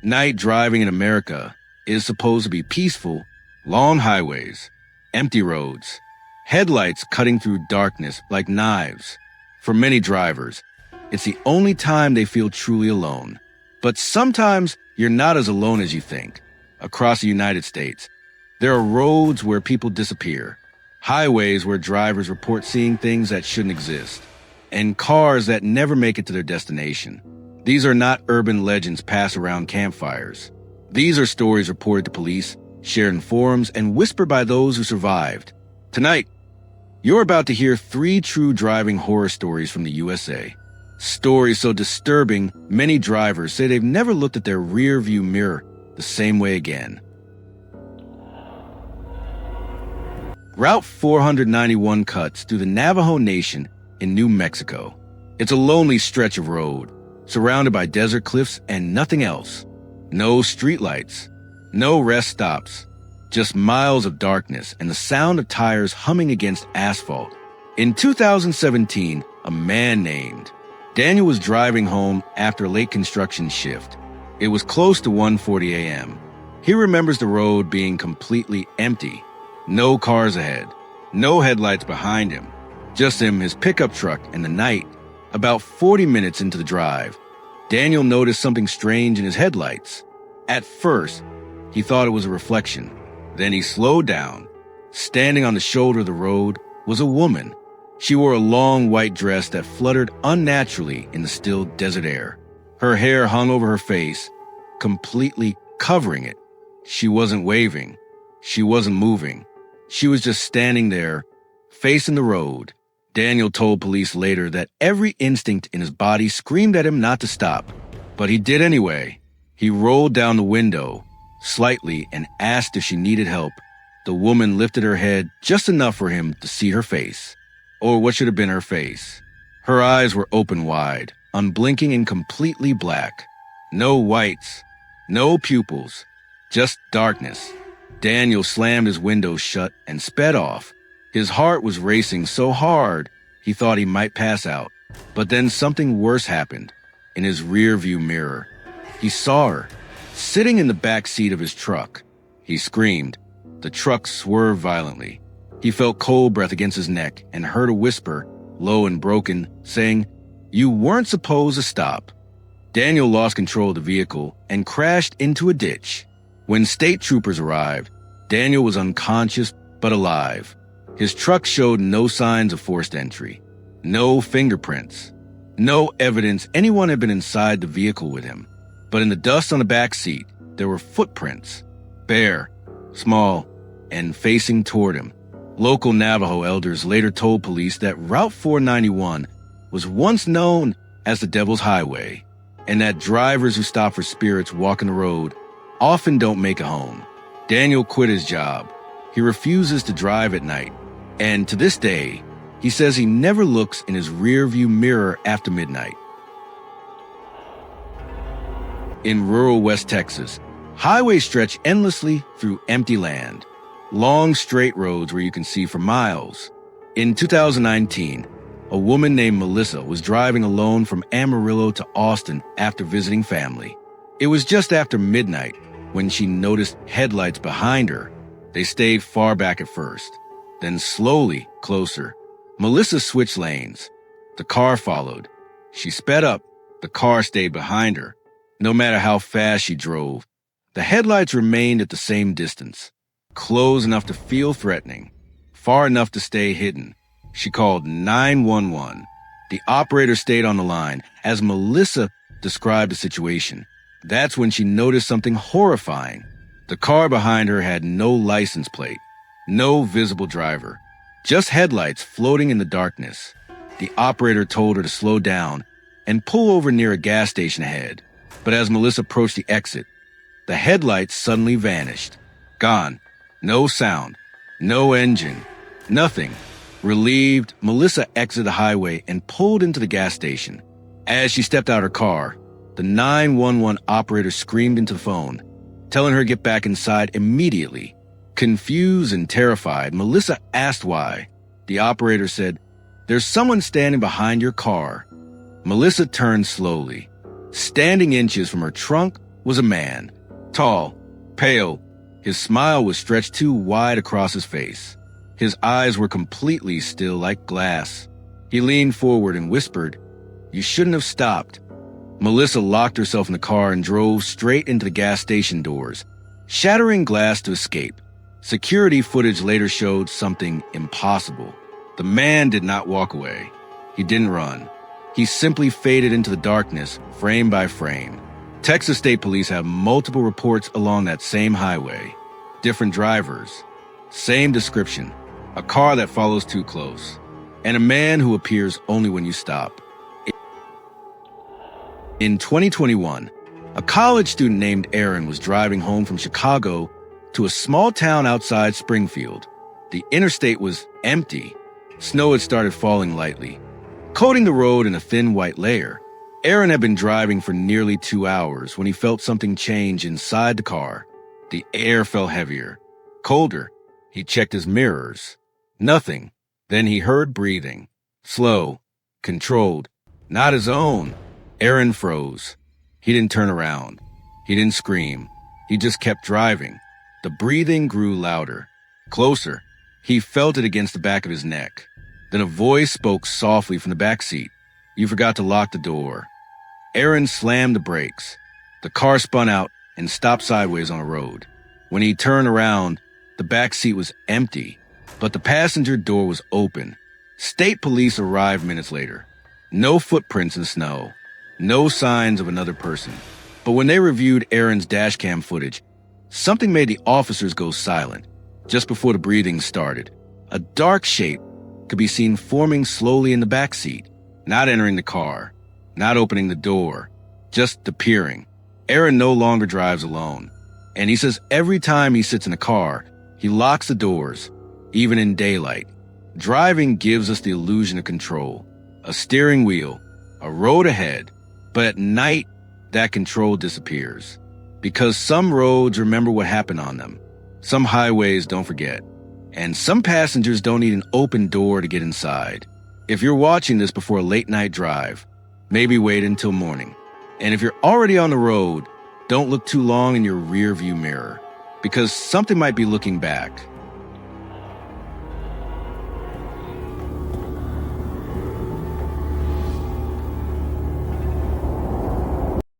Night driving in America is supposed to be peaceful, long highways, empty roads, headlights cutting through darkness like knives. For many drivers, it's the only time they feel truly alone. But sometimes you're not as alone as you think. Across the United States, there are roads where people disappear, highways where drivers report seeing things that shouldn't exist, and cars that never make it to their destination. These are not urban legends passed around campfires. These are stories reported to police, shared in forums, and whispered by those who survived. Tonight, you're about to hear 3 true driving horror stories from the USA. Stories so disturbing, many drivers say they've never looked at their rear-view mirror the same way again. Route 491 cuts through the Navajo Nation in New Mexico. It's a lonely stretch of road, surrounded by desert cliffs and nothing else. No streetlights, no rest stops, just miles of darkness and the sound of tires humming against asphalt. In 2017, a man named Daniel was driving home after a late construction shift. It was close to 1:40 a.m. He remembers the road being completely empty. No cars ahead, no headlights behind him, just him, his pickup truck, and the night. About 40 minutes into the drive, Daniel noticed something strange in his headlights. At first, he thought it was a reflection. Then he slowed down. Standing on the shoulder of the road was a woman. She wore a long white dress that fluttered unnaturally in the still desert air. Her hair hung over her face, completely covering it. She wasn't waving. She wasn't moving. She was just standing there, facing the road. Daniel told police later that every instinct in his body screamed at him not to stop, but he did anyway. He rolled down the window slightly and asked if she needed help. The woman lifted her head just enough for him to see her face, or what should have been her face. Her eyes were open wide, unblinking and completely black. No whites, no pupils, just darkness. Daniel slammed his window shut and sped off. His heart was racing so hard he thought he might pass out. But then something worse happened. In his rearview mirror, he saw her, sitting in the back seat of his truck. He screamed. The truck swerved violently. He felt cold breath against his neck and heard a whisper, low and broken, saying, "You weren't supposed to stop." Daniel lost control of the vehicle and crashed into a ditch. When state troopers arrived, Daniel was unconscious but alive. His truck showed no signs of forced entry, no fingerprints, no evidence anyone had been inside the vehicle with him. But in the dust on the back seat, there were footprints, bare, small, and facing toward him. Local Navajo elders later told police that Route 491 was once known as the Devil's Highway, and that drivers who stop for spirits walking the road often don't make it home. Daniel quit his job. He refuses to drive at night, and to this day, he says he never looks in his rearview mirror after midnight. In rural West Texas, highways stretch endlessly through empty land. Long straight roads where you can see for miles. In 2019, a woman named Melissa was driving alone from Amarillo to Austin after visiting family. It was just after midnight when she noticed headlights behind her. They stayed far back at first, then slowly closer. Melissa switched lanes. The car followed. She sped up. The car stayed behind her. No matter how fast she drove, the headlights remained at the same distance, close enough to feel threatening, far enough to stay hidden. She called 911. The operator stayed on the line as Melissa described the situation. That's when she noticed something horrifying. The car behind her had no license plate, no visible driver, just headlights floating in the darkness. The operator told her to slow down and pull over near a gas station ahead. But as Melissa approached the exit, the headlights suddenly vanished. Gone. No sound. No engine. Nothing. Relieved, Melissa exited the highway and pulled into the gas station. As she stepped out her car, the 911 operator screamed into the phone, telling her to get back inside immediately. Confused and terrified, Melissa asked why. The operator said, "There's someone standing behind your car." Melissa turned slowly. Standing inches from her trunk was a man. Tall, pale, his smile was stretched too wide across his face. His eyes were completely still like glass. He leaned forward and whispered, "You shouldn't have stopped." Melissa locked herself in the car and drove straight into the gas station doors, shattering glass to escape. Security footage later showed something impossible. The man did not walk away. He didn't run. He simply faded into the darkness, frame by frame. Texas State Police have multiple reports along that same highway. Different drivers. Same description. A car that follows too close. And a man who appears only when you stop. In 2021, a college student named Aaron was driving home from Chicago to a small town outside Springfield. The interstate was empty. Snow had started falling lightly, coating the road in a thin white layer. Aaron had been driving for nearly 2 hours when he felt something change inside the car. The air felt heavier, colder. He checked his mirrors. Nothing. Then he heard breathing. Slow, controlled, not his own. Aaron froze. He didn't turn around. He didn't scream. He just kept driving. The breathing grew louder, closer. He felt it against the back of his neck. Then a voice spoke softly from the back seat. "You forgot to lock the door." Aaron slammed the brakes. The car spun out and stopped sideways on a road. When he turned around, the back seat was empty, but the passenger door was open. State police arrived minutes later. No footprints in the snow. No signs of another person. But when they reviewed Aaron's dashcam footage, something made the officers go silent. Just before the breathing started, a dark shape could be seen forming slowly in the back seat, not entering the car, not opening the door, just appearing. Aaron no longer drives alone, and he says every time he sits in a car, he locks the doors, even in daylight. Driving gives us the illusion of control, a steering wheel, a road ahead, but at night, that control disappears. Because some roads remember what happened on them. Some highways don't forget. And some passengers don't need an open door to get inside. If you're watching this before a late night drive, maybe wait until morning. And if you're already on the road, don't look too long in your rear view mirror, because something might be looking back.